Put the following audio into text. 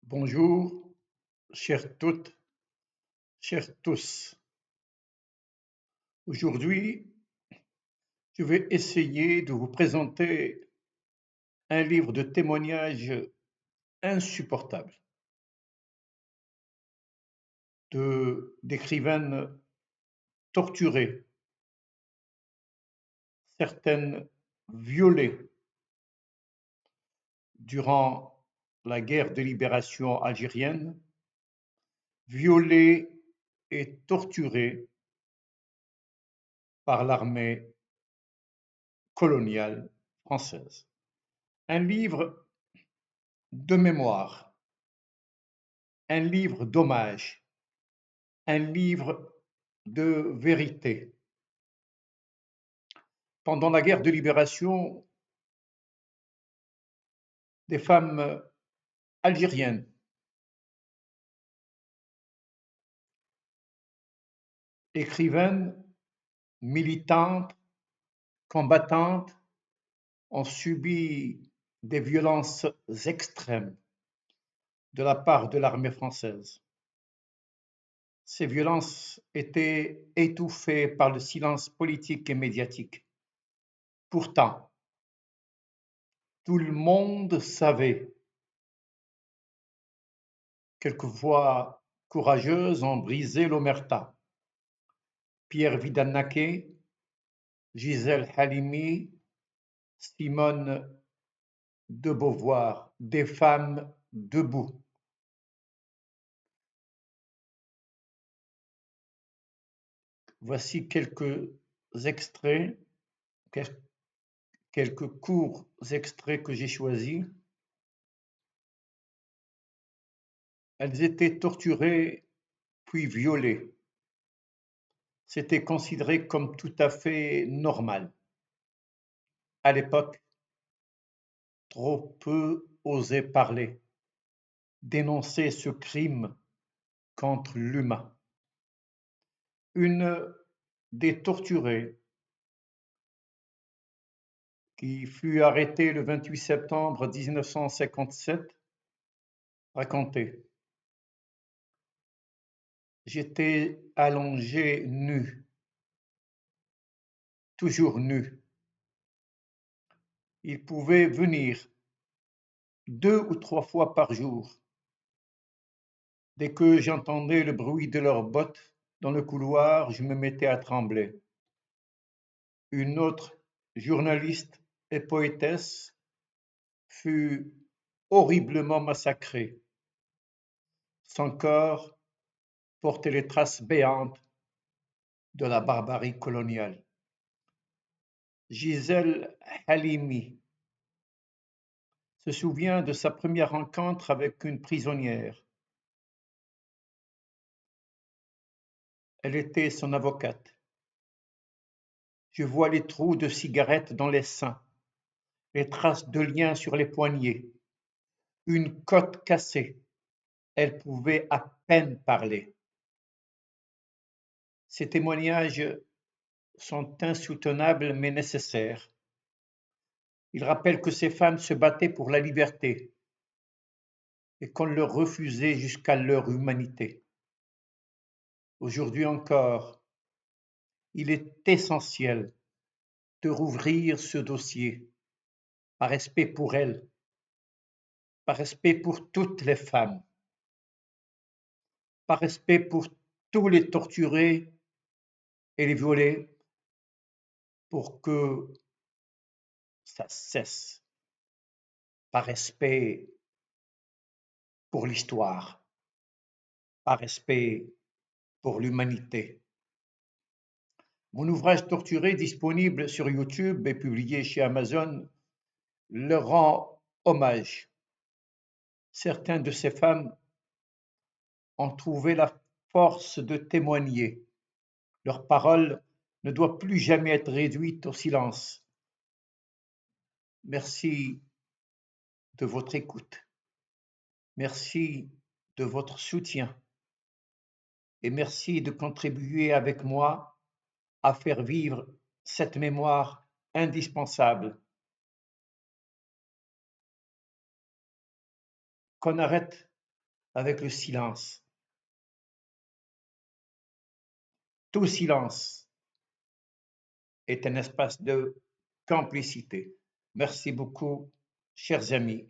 Bonjour, chères toutes, chers tous. Aujourd'hui, je vais essayer de vous présenter un livre de témoignages insupportables d'écrivaines torturées, certaines violées durant la guerre de libération algérienne, violées et torturées par l'armée coloniale française. Un livre de mémoire, un livre d'hommage, un livre de vérité. Pendant la guerre de libération, des femmes algériennes, écrivaines, militantes, combattantes, ont subi des violences extrêmes de la part de l'armée française. Ces violences étaient étouffées par le silence politique et médiatique. Pourtant, tout le monde savait. Quelques voix courageuses ont brisé l'omerta. Pierre Vidal-Naquet, Gisèle Halimi, Simone de Beauvoir, des femmes debout. Voici quelques extraits, quelques courts extraits que j'ai choisis. Elles étaient torturées puis violées. C'était considéré comme tout à fait normal. À l'époque, trop peu osaient parler, dénoncer ce crime contre l'humain. Une des torturées, qui fut arrêtée le 28 septembre 1957, racontait: j'étais allongé nu, toujours nu. Ils pouvaient venir 2 ou 3 fois par jour. Dès que j'entendais le bruit de leurs bottes dans le couloir, je me mettais à trembler. Une autre journaliste et poétesse fut horriblement massacrée. Son corps portait les traces béantes de la barbarie coloniale. Gisèle Halimi se souvient de sa première rencontre avec une prisonnière. Elle était son avocate. Je vois les trous de cigarettes dans les seins, les traces de liens sur les poignets, une côte cassée. Elle pouvait à peine parler. Ces témoignages sont insoutenables mais nécessaires. Ils rappellent que ces femmes se battaient pour la liberté et qu'on leur refusait jusqu'à leur humanité. Aujourd'hui encore, il est essentiel de rouvrir ce dossier par respect pour elles, par respect pour toutes les femmes, par respect pour tous les torturés et les violés, pour que ça cesse, par respect pour l'histoire, par respect pour l'humanité. Mon ouvrage Torturé, disponible sur YouTube et publié chez Amazon, leur rend hommage. Certaines de ces femmes ont trouvé la force de témoigner. Leur parole ne doit plus jamais être réduite au silence. Merci de votre écoute. Merci de votre soutien. Et merci de contribuer avec moi à faire vivre cette mémoire indispensable. Qu'on arrête avec le silence. Tout silence est un espace de complicité. Merci beaucoup, chers amis.